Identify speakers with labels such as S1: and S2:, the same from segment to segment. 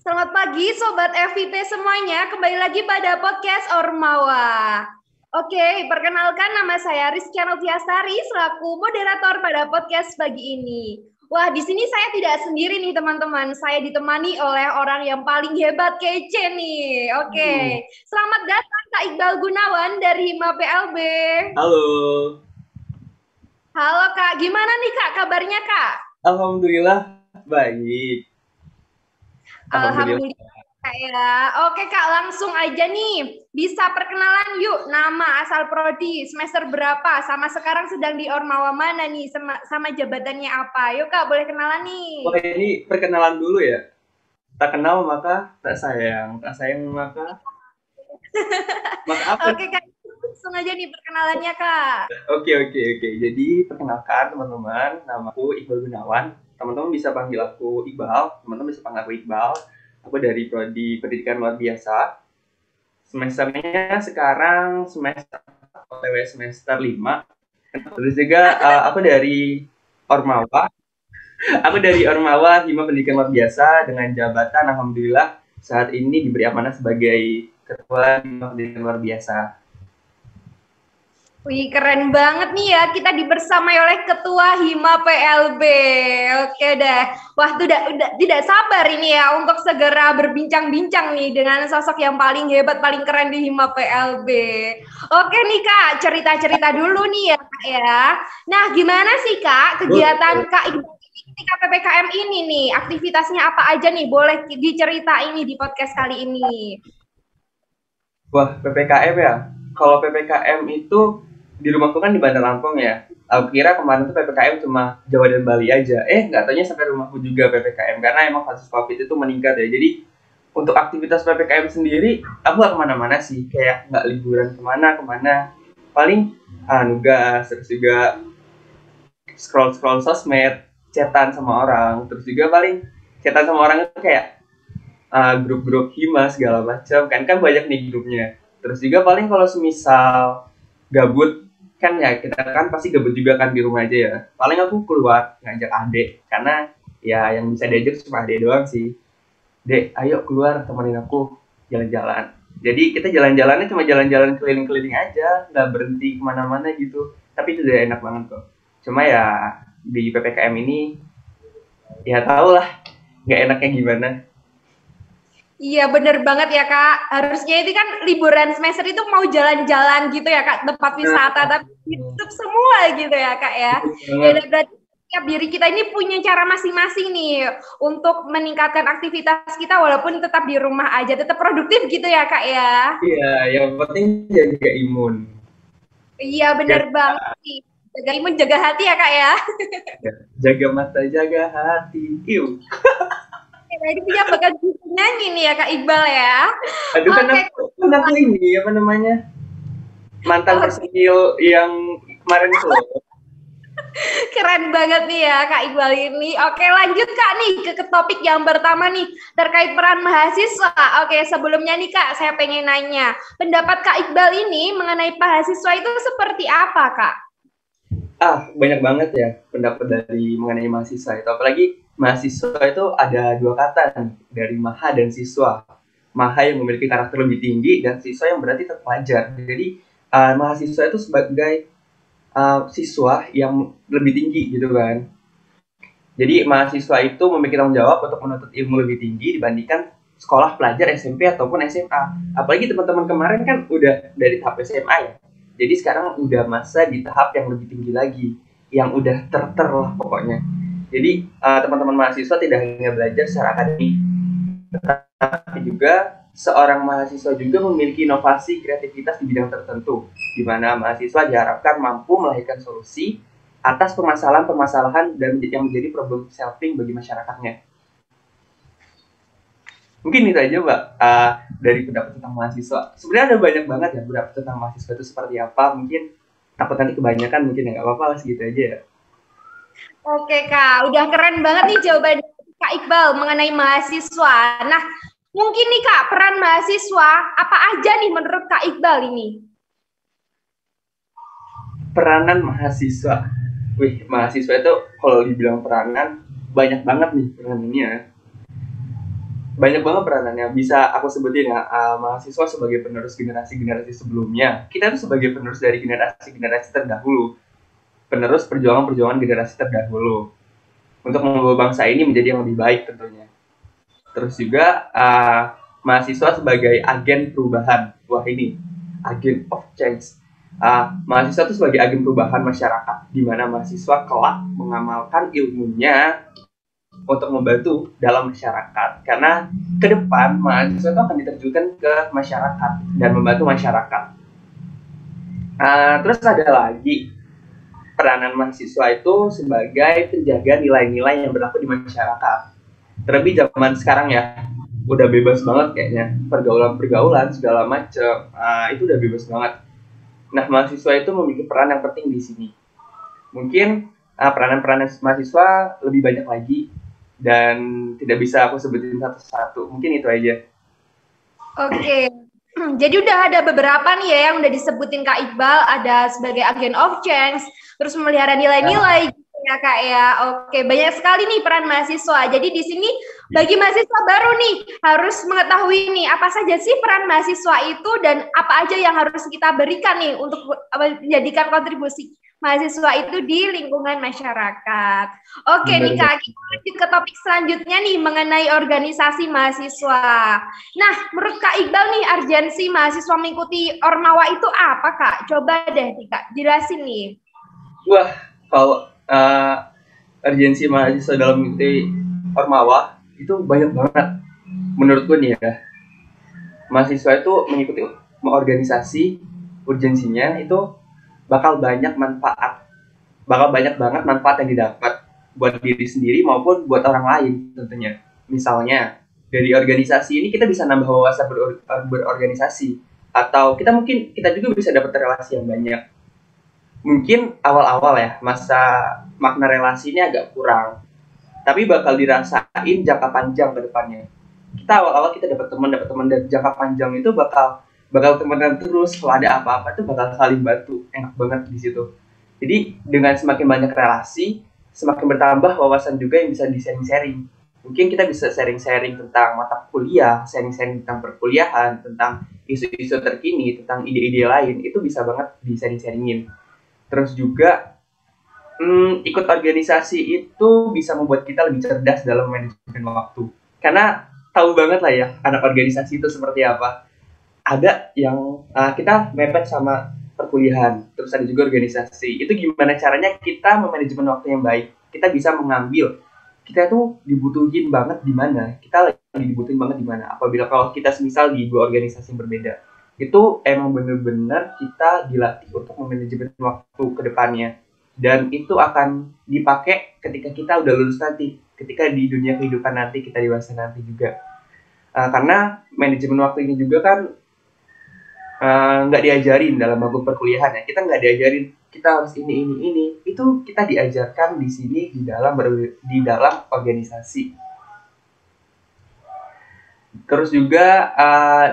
S1: Selamat pagi Sobat FVP semuanya, kembali lagi pada podcast Ormawa. Oke, perkenalkan nama saya Rizky Anotiastari selaku moderator pada podcast pagi ini. Wah, di sini saya tidak sendiri nih teman-teman, saya ditemani oleh orang yang paling hebat kece nih. Oke, selamat datang Kak Iqbal Gunawan dari Hima PLB.
S2: Halo,
S1: Halo Kak, gimana nih Kak kabarnya Kak?
S2: alhamdulillah baik. Alhamdulillah.
S1: Alhamdulillah Kak ya. Oke Kak, langsung aja nih. Bisa perkenalan yuk, nama, asal prodi, semester berapa, sama sekarang sedang di Ormawa mana nih, sama jabatannya apa. Yuk Kak, boleh kenalan
S2: Wah
S1: nih.
S2: ini perkenalan dulu ya. Tak kenal maka tak sayang, tak sayang maka apa?
S1: Oke Kak, langsung aja nih perkenalannya Kak.
S2: Oke. Jadi perkenalkan teman-teman, namaku Iqbal Gunawan. Teman-teman bisa panggil aku Iqbal, teman-teman bisa panggil aku Iqbal. Aku dari prodi Pendidikan Luar Biasa. Semesternya sekarang semester OTW semester 5. Terus juga aku dari Ormawa. Aku dari Ormawa Hima Pendidikan Luar Biasa dengan jabatan alhamdulillah saat ini diberi amanah sebagai Ketua Hima Pendidikan Luar Biasa.
S1: Wih, keren banget nih ya. Kita dibersamai oleh Ketua Hima PLB. Oke deh. Wah, udah tidak sabar ini ya untuk segera berbincang-bincang nih dengan sosok yang paling hebat, paling keren di Hima PLB. Oke nih Kak, cerita-cerita dulu nih ya Kak ya. Nah, gimana sih Kak kegiatan Kak Iqbal ini ketika PPKM ini nih? Aktivitasnya apa aja nih? Boleh diceritain nih di podcast kali ini.
S2: Wah, PPKM ya. Kalau PPKM itu di rumahku kan di Bandar Lampung ya. Aku kira kemarin tuh PPKM cuma Jawa dan Bali aja. Nggak taunya sampai rumahku juga PPKM karena emang kasus COVID itu meningkat ya. Jadi untuk aktivitas PPKM sendiri, aku nggak kemana-mana sih. Kayak nggak liburan kemana. Paling nugas, terus juga scroll sosmed, chatan sama orang, terus juga paling chatan sama orang itu kayak grup-grup hima segala macam kan banyak nih grupnya. Terus juga paling kalau semisal gabut kan ya kita kan pasti gabut juga kan di rumah aja ya. Paling aku keluar ngajak adek karena ya yang bisa diajak cuma adek doang sih. Dek, ayo keluar temenin aku jalan-jalan. Jadi kita jalan-jalannya cuma jalan-jalan keliling-keliling aja, nggak berhenti kemana-mana gitu. Tapi itu udah enak banget kok. Cuma ya di PPKM ini ya tau lah nggak enaknya gimana.
S1: Iya bener banget ya Kak. Harusnya itu kan liburan semester itu mau jalan-jalan gitu ya Kak, tempat wisata, tapi tutup semua gitu ya Kak ya.
S2: Betul
S1: Ya
S2: banget.
S1: udah berarti tiap diri kita ini punya cara masing-masing nih untuk meningkatkan aktivitas kita walaupun tetap di rumah aja, tetap produktif gitu ya Kak ya.
S2: Iya, yang penting jaga imun.
S1: Iya bener
S2: Jaga,
S1: banget sih. Jaga imun, jaga hati ya Kak ya.
S2: jaga mata, jaga hati. Iu.
S1: Jadi punya bakat nyanyi nih ya Kak Iqbal ya.
S2: Aduh
S1: Oke,
S2: kan aku ini apa namanya mantan
S1: oke.
S2: personil yang kemarin itu loh.
S1: Keren banget nih ya Kak Iqbal ini. Oke lanjut Kak nih ke topik yang pertama nih. Terkait peran mahasiswa. Oke sebelumnya nih Kak saya pengen nanya. Pendapat Kak Iqbal ini mengenai mahasiswa itu seperti apa Kak?
S2: Banyak banget ya pendapat dari mengenai mahasiswa itu. Apalagi mahasiswa itu ada dua kata nih, dari maha dan siswa. Maha yang memiliki karakter lebih tinggi dan siswa yang berarti terpelajar. Jadi mahasiswa itu sebagai siswa yang lebih tinggi gitu kan. Jadi mahasiswa itu memiliki tanggung jawab untuk menuntut ilmu lebih tinggi dibandingkan sekolah pelajar SMP ataupun SMA. Apalagi teman-teman kemarin kan udah dari tahap SMA ya. Jadi sekarang udah masa di tahap yang lebih tinggi lagi, yang udah terter lah pokoknya. Jadi teman-teman mahasiswa tidak hanya belajar secara akademik, tapi juga seorang mahasiswa juga memiliki inovasi kreativitas di bidang tertentu, di mana mahasiswa diharapkan mampu melahirkan solusi atas permasalahan-permasalahan dan yang menjadi problem solving bagi masyarakatnya. Mungkin itu aja Mbak dari pendapat tentang mahasiswa. Sebenarnya ada banyak banget ya pendapat tentang mahasiswa itu seperti apa. Mungkin takut nanti kebanyakan mungkin ya nggak apa-apa lah segitu aja ya.
S1: Oke Kak, udah keren banget nih jawaban Kak Iqbal mengenai mahasiswa. Nah mungkin nih Kak peran mahasiswa apa aja nih menurut Kak Iqbal ini?
S2: Peranan mahasiswa. Wih, mahasiswa itu kalau dibilang peranan banyak banget nih peranannya. banyak banget peranannya. Bisa aku sebutin ya, mahasiswa sebagai penerus generasi-generasi sebelumnya. Kita tuh sebagai penerus dari generasi-generasi terdahulu. Penerus perjuangan-perjuangan generasi terdahulu. Untuk membawa bangsa ini menjadi yang lebih baik tentunya. Terus juga mahasiswa sebagai agen perubahan. Wah ini, agent of change. Mahasiswa itu sebagai agen perubahan masyarakat, di mana mahasiswa kelak mengamalkan ilmunya untuk membantu dalam masyarakat. Karena ke depan mahasiswa itu akan diterjunkan ke masyarakat dan membantu masyarakat. Terus ada lagi peranan mahasiswa itu sebagai penjaga nilai-nilai yang berlaku di masyarakat. Terlebih zaman sekarang ya, udah bebas banget kayaknya, pergaulan-pergaulan segala macam, itu udah bebas banget. Nah, mahasiswa itu memiliki peran yang penting di sini. Mungkin peranan-peranan mahasiswa lebih banyak lagi dan tidak bisa aku sebutin satu-satu. Mungkin itu aja.
S1: Oke. Jadi udah ada beberapa nih ya yang udah disebutin Kak Iqbal, ada sebagai agent of change, terus memelihara nilai-nilai gitu ya Kak ya. Oke, banyak sekali nih peran mahasiswa. Jadi di sini bagi mahasiswa baru nih harus mengetahui nih apa saja sih peran mahasiswa itu dan apa aja yang harus kita berikan nih untuk menjadikan kontribusi mahasiswa itu di lingkungan masyarakat. Oke nih Kak, kita lanjut ke topik selanjutnya nih mengenai organisasi mahasiswa. Nah, menurut Kak Iqbal nih, urgensi mahasiswa mengikuti Ormawa itu apa, Kak? Coba deh nih, Kak, jelasin nih.
S2: Wah, kalau urgensi mahasiswa dalam mengikuti Ormawa itu banyak banget. Menurut gue nih ya, mahasiswa itu mengikuti organisasi, urgensinya itu bakal banyak manfaat. Bakal banyak banget manfaat yang didapat buat diri sendiri maupun buat orang lain tentunya. Misalnya, dari organisasi ini kita bisa nambah wawasan berorganisasi, atau kita juga bisa dapat relasi yang banyak. Mungkin awal-awal ya, masa makna relasi ini agak kurang, tapi bakal dirasain jangka panjang ke depannya. Awal-awal kita dapat teman dan jangka panjang itu bakal temenan terus. Kalau ada apa-apa tuh bakal saling bantu, enak banget di situ. Jadi dengan semakin banyak relasi, semakin bertambah wawasan juga yang bisa di-sharing-sharing. Mungkin kita bisa sharing-sharing tentang mata kuliah, sharing-sharing tentang perkuliahan, tentang isu-isu terkini, tentang ide-ide lain, itu bisa banget di-sharing-sharingin. Terus juga ikut organisasi itu bisa membuat kita lebih cerdas dalam manajemen waktu. Karena tahu banget lah ya anak organisasi itu seperti apa. Ada yang kita mepet sama perkuliahan, terus ada juga organisasi. Itu gimana caranya kita memanajemen waktu yang baik. Kita bisa mengambil, kita tuh dibutuhin banget di mana, kita lagi dibutuhin banget di mana. Apabila kalau kita semisal di dua organisasi yang berbeda, itu emang benar-benar kita dilatih untuk memanajemen waktu ke depannya. Dan itu akan dipakai ketika kita udah lulus nanti, ketika di dunia kehidupan nanti, kita dewasa nanti juga. Karena manajemen waktu ini juga kan nggak diajarin dalam bangku perkuliahan ya. Kita nggak diajarin kita harus ini. Itu kita diajarkan di sini di dalam organisasi. Terus juga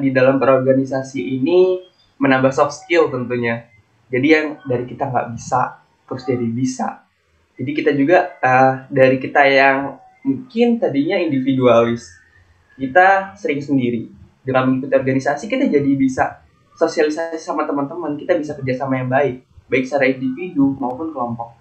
S2: di dalam berorganisasi ini menambah soft skill tentunya. Jadi yang dari kita nggak bisa terus jadi bisa. Jadi kita juga dari kita yang mungkin tadinya individualis, kita sering sendiri. Dengan mengikuti organisasi kita jadi bisa sosialisasi sama teman-teman, kita bisa kerjasama yang baik secara individu maupun kelompok.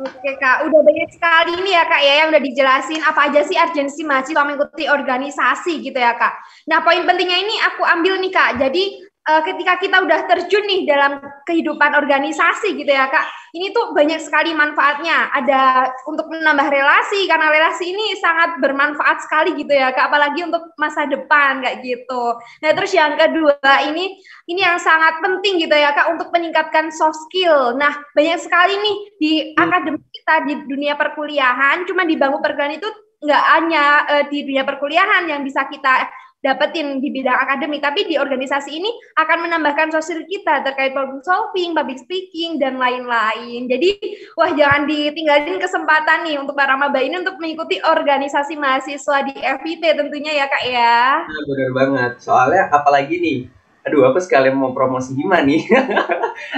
S1: Oke Kak, udah banyak sekali nih ya Kak ya yang udah dijelasin apa aja sih urgensi mahasiswa mengikuti organisasi gitu ya Kak. Nah poin pentingnya ini aku ambil nih Kak, jadi ketika kita udah terjun nih dalam kehidupan organisasi gitu ya Kak, ini tuh banyak sekali manfaatnya. Ada untuk menambah relasi, karena relasi ini sangat bermanfaat sekali gitu ya Kak, apalagi untuk masa depan kayak gitu. Nah terus yang kedua ini yang sangat penting gitu ya Kak untuk meningkatkan soft skill. Nah banyak sekali nih di akademik kita di dunia perkuliahan, cuma di bangku perkuliahan itu nggak hanya di dunia perkuliahan yang bisa kita dapetin di bidang akademik, tapi di organisasi ini akan menambahkan sosial kita terkait problem solving, public speaking, dan lain-lain. Jadi, wah jangan ditinggalin kesempatan nih untuk para maba ini untuk mengikuti organisasi mahasiswa di FIT tentunya ya Kak ya.
S2: Nah, benar banget, soalnya apalagi nih, aduh aku sekalian mau promosi Hima nih,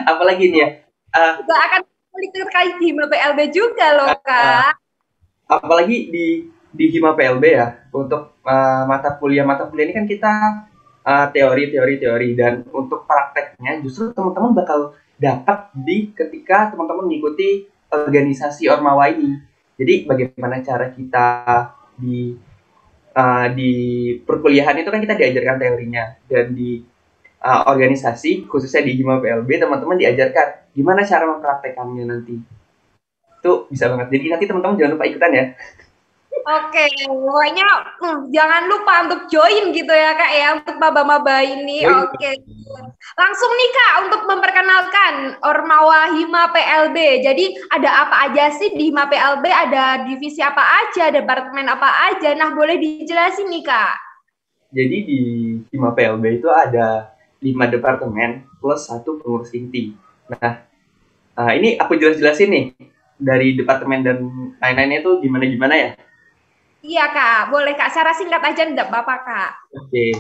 S2: apalagi nih ya.
S1: Juga akan terkait di PLB juga loh Kak.
S2: Apalagi di di Hima PLB ya, untuk mata kuliah ini kan kita teori dan untuk prakteknya justru teman-teman bakal dapat di ketika teman-teman mengikuti organisasi Ormawa ini. Jadi bagaimana cara kita di perkuliahan itu kan kita diajarkan teorinya, dan di organisasi khususnya di Hima PLB teman-teman diajarkan gimana cara mempraktekannya nanti. Itu bisa banget. Jadi nanti teman-teman jangan lupa ikutan ya.
S1: Oke, pokoknya jangan lupa untuk join gitu ya Kak ya, untuk maba-maba ini. Oke. Langsung nih Kak, untuk memperkenalkan Ormawa Hima PLB. Jadi ada apa aja sih di Hima PLB? Ada divisi apa aja, departemen apa aja? Nah, boleh dijelasin nih Kak.
S2: Jadi di Hima PLB itu ada 5 departemen plus 1 pengurus inti. Nah, ini aku jelas-jelasin nih dari departemen dan lain-lainnya itu gimana-gimana ya.
S1: Iya Kak, boleh Kak, secara singkat aja enggak apa-apa Kak.
S2: Oke,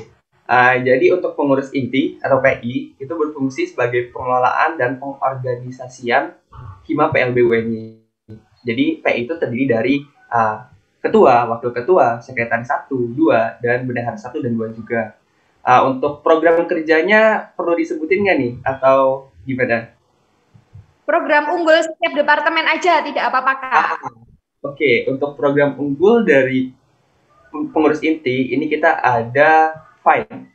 S2: jadi untuk pengurus inti atau PI itu berfungsi sebagai pengelolaan dan pengorganisasian Hima PLB UNY. Jadi PI itu terdiri dari ketua, wakil ketua, sekretaris 1, 2, dan bendahara 1 dan 2 juga. Untuk program kerjanya perlu disebutin nggak nih atau gimana?
S1: Program unggul setiap departemen aja, tidak apa-apa Kak.
S2: Oke, untuk program unggul dari pengurus inti, ini kita ada FINE.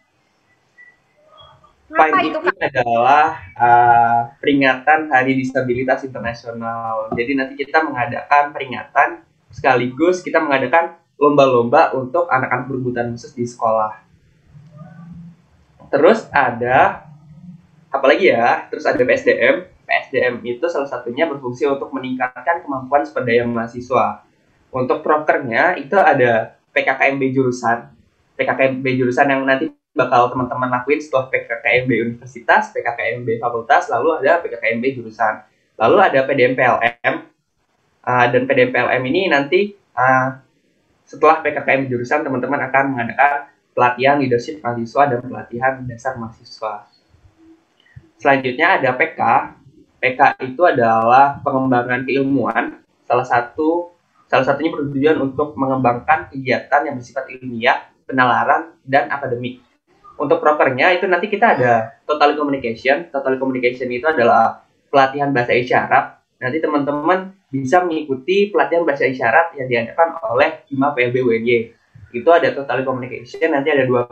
S2: FINE itu adalah peringatan Hari Disabilitas Internasional. Jadi nanti kita mengadakan peringatan, sekaligus kita mengadakan lomba-lomba untuk anak-anak berkebutuhan khusus di sekolah. Terus ada, apalagi ya, terus ada PSDM. PSDM itu salah satunya berfungsi untuk meningkatkan kemampuan sumber daya mahasiswa. Untuk prokernya itu ada PKKMB jurusan. PKKMB jurusan yang nanti bakal teman-teman lakuin setelah PKKMB universitas, PKKMB fakultas, lalu ada PKKMB jurusan. Lalu ada PDM-PLM. Dan PDM-PLM ini nanti setelah PKKMB jurusan, teman-teman akan mengadakan pelatihan leadership mahasiswa dan pelatihan dasar mahasiswa. Selanjutnya ada PK. PK itu adalah pengembangan keilmuan. Salah satunya bertujuan untuk mengembangkan kegiatan yang bersifat ilmiah, penalaran, dan akademik. Untuk prokernya itu nanti kita ada Total Communication. Total Communication itu adalah pelatihan bahasa isyarat. Nanti teman-teman bisa mengikuti pelatihan bahasa isyarat yang diadakan oleh Hima PLB UNY. Itu ada Total Communication, nanti ada 2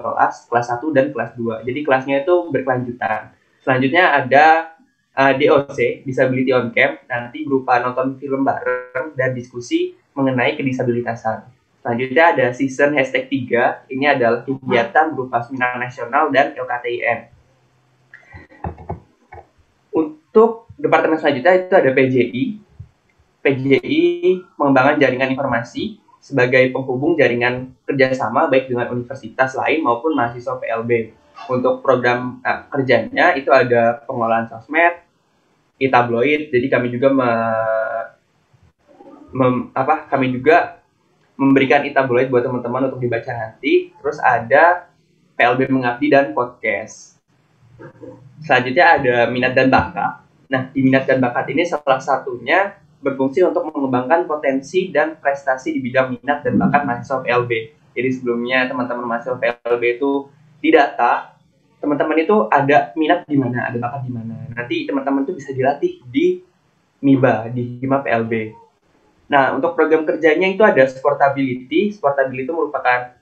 S2: kelas 1 dan kelas 2. Jadi kelasnya itu berkelanjutan. Selanjutnya ada DOC, Disability on Camp, nanti berupa nonton film bareng dan diskusi mengenai kedisabilitasan. Selanjutnya ada season #3, ini adalah kegiatan berupa seminar nasional dan LKTIN. Untuk departemen selanjutnya itu ada PJI. PJI mengembangkan jaringan informasi sebagai penghubung jaringan kerjasama baik dengan universitas lain maupun mahasiswa PLB. Untuk program kerjanya itu ada pengelolaan sosmed, e-tabloid. Jadi kami juga memberikan e-tabloid buat teman-teman untuk dibaca nanti. Terus ada PLB Mengabdi dan podcast. Selanjutnya ada minat dan bakat. Nah, di minat dan bakat ini salah satunya berfungsi untuk mengembangkan potensi dan prestasi di bidang minat dan bakat mahasiswa PLB. Jadi sebelumnya teman-teman mahasiswa PLB itu didata, teman-teman itu ada minat di mana, ada bakat di mana. Nanti teman-teman itu bisa dilatih di MIBA, di Hima PLB. Nah, untuk program kerjanya itu ada Sportability. Sportability itu merupakan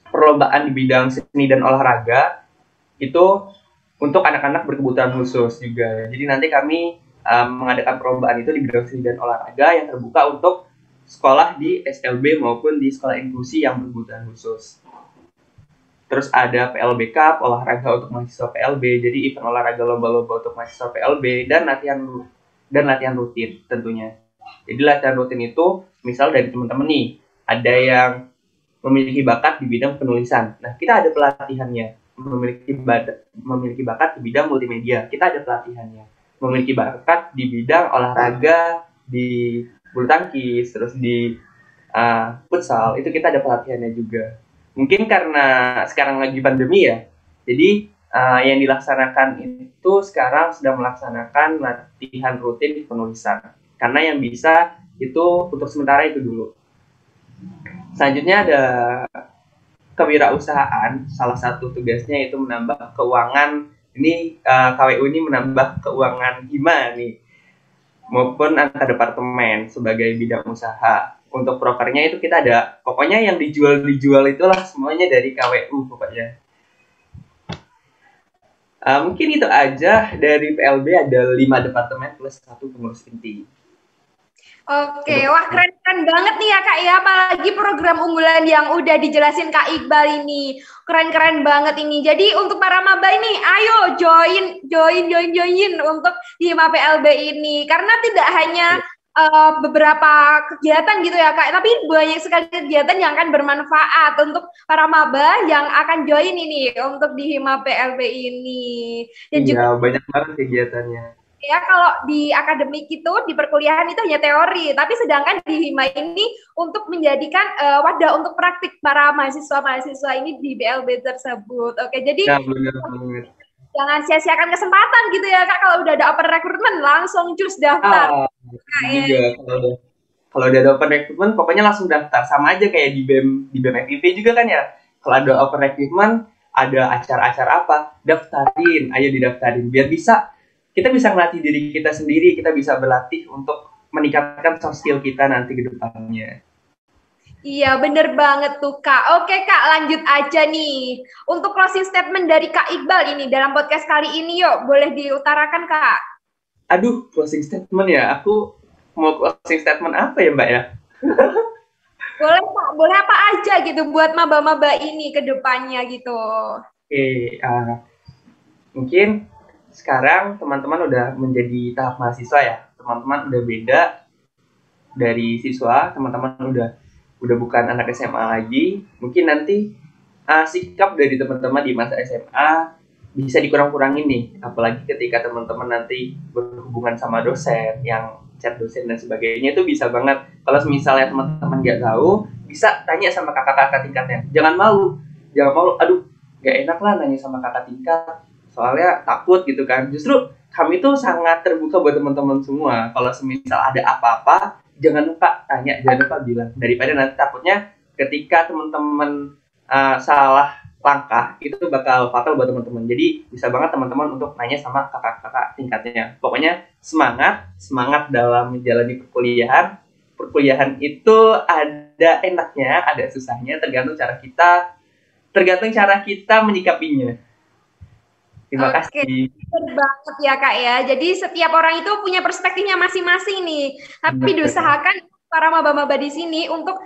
S2: perlombaan di bidang seni dan olahraga. Itu untuk anak-anak berkebutuhan khusus juga. Jadi nanti kami mengadakan perlombaan itu di bidang seni dan olahraga yang terbuka untuk sekolah di SLB maupun di sekolah inklusi yang berkebutuhan khusus. Terus ada PLB Cup, olahraga untuk mahasiswa PLB, jadi event olahraga lomba-lomba untuk mahasiswa PLB, dan latihan rutin tentunya. Jadi latihan rutin itu, misal dari teman-teman nih, ada yang memiliki bakat di bidang penulisan. Nah, kita ada pelatihannya. Memiliki bakat di bidang multimedia, kita ada pelatihannya. Memiliki bakat di bidang olahraga, di bulu tangkis, terus di futsal, itu kita ada pelatihannya juga. Mungkin karena sekarang lagi pandemi ya, jadi yang dilaksanakan itu sekarang sedang melaksanakan latihan rutin penulisan. Karena yang bisa itu untuk sementara itu dulu. Selanjutnya ada kewirausahaan. Salah satu tugasnya itu menambah keuangan. Ini KWU ini menambah keuangan Hima nih, maupun antar departemen sebagai bidang usaha. Untuk prokernya itu kita ada, pokoknya yang dijual itulah semuanya dari KWU pokoknya. Mungkin itu aja dari PLB, ada 5 departemen plus 1 pengurus inti.
S1: Oke, wah keren-keren banget nih ya Kak ya, apalagi program unggulan yang udah dijelasin Kak Iqbal ini. Keren-keren banget ini. Jadi untuk para maba ini, ayo join untuk di Hima PLB ini. Karena tidak hanya beberapa kegiatan gitu ya Kak, tapi banyak sekali kegiatan yang akan bermanfaat untuk para maba yang akan join ini untuk di Hima PLB ini. Dan
S2: Iya,
S1: juga
S2: banyak banget kegiatannya.
S1: ya kalau di akademik itu di perkuliahan itu hanya teori, tapi sedangkan di Hima ini untuk menjadikan wadah untuk praktik para mahasiswa ini di BLB tersebut. Oke, jadi
S2: Ya, benar banget.
S1: jangan sia-siakan kesempatan gitu ya Kak, kalau udah ada open recruitment langsung cus daftar.
S2: Juga kalau udah ada open recruitment pokoknya langsung daftar, sama aja kayak di BEM FIP juga kan ya. Kalau ada open recruitment, ada acara-acara apa, daftarin, ayo didaftarin biar kita bisa melatih diri kita sendiri, kita bisa berlatih untuk meningkatkan soft skill kita nanti ke depannya.
S1: Iya, bener banget tuh Kak. Oke Kak, lanjut aja nih. Untuk closing statement dari Kak Iqbal ini dalam podcast kali ini, yuk boleh diutarakan Kak.
S2: Aduh, closing statement ya. Aku mau closing statement apa ya Mbak ya?
S1: Boleh Kak, boleh apa aja gitu buat maba-maba ini ke depannya gitu.
S2: Oke, mungkin sekarang teman-teman udah menjadi tahap mahasiswa ya. Teman-teman udah beda dari siswa, teman-teman udah bukan anak SMA lagi. Mungkin nanti sikap dari teman-teman di masa SMA bisa dikurang-kurangin nih, apalagi ketika teman-teman nanti berhubungan sama dosen, yang chat dosen dan sebagainya, itu bisa banget. Kalau misalnya teman-teman nggak tahu, bisa tanya sama kakak-kakak tingkatnya. Jangan malu, aduh, nggak enak lah nanya sama kakak tingkat, soalnya takut gitu kan. Justru kami tuh sangat terbuka buat teman-teman semua. Kalau semisal ada apa-apa, jangan lupa tanya, jangan lupa bilang. Daripada nanti takutnya ketika teman-teman salah langkah, itu bakal fatal buat teman-teman. Jadi bisa banget teman-teman untuk nanya sama kakak-kakak tingkatnya. Pokoknya semangat dalam menjalani perkuliahan. Perkuliahan itu ada enaknya, ada susahnya, tergantung cara kita menyikapinya. Terima kasih.
S1: Benar banget ya Kak ya. Jadi setiap orang itu punya perspektifnya masing-masing nih. Tapi diusahakan para maba-maba di sini untuk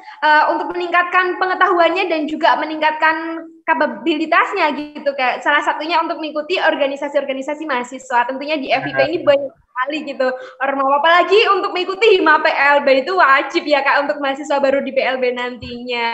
S1: meningkatkan pengetahuannya dan juga meningkatkan kapabilitasnya gitu, kayak salah satunya untuk mengikuti organisasi-organisasi mahasiswa. Tentunya di FIP ini banyak sekali gitu orang mau, apalagi untuk mengikuti Hima PLB itu wajib ya Kak untuk mahasiswa baru di PLB nantinya.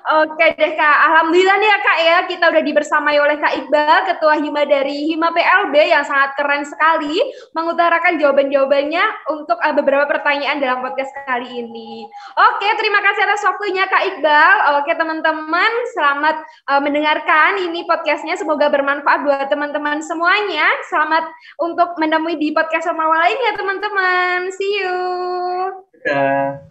S1: Oke deh Kak, alhamdulillah nih ya Kak ya, kita udah dibersamai oleh Kak Iqbal, Ketua Hima dari Hima PLB yang sangat keren sekali mengutarakan jawaban-jawabannya untuk beberapa pertanyaan dalam podcast kali ini. Oke, terima kasih atas waktunya Kak Iqbal. Oke teman-teman, selamat mendengarkan ini podcastnya, semoga bermanfaat buat teman-teman semuanya. Selamat untuk menemui di podcast sama lain ya teman-teman. See you.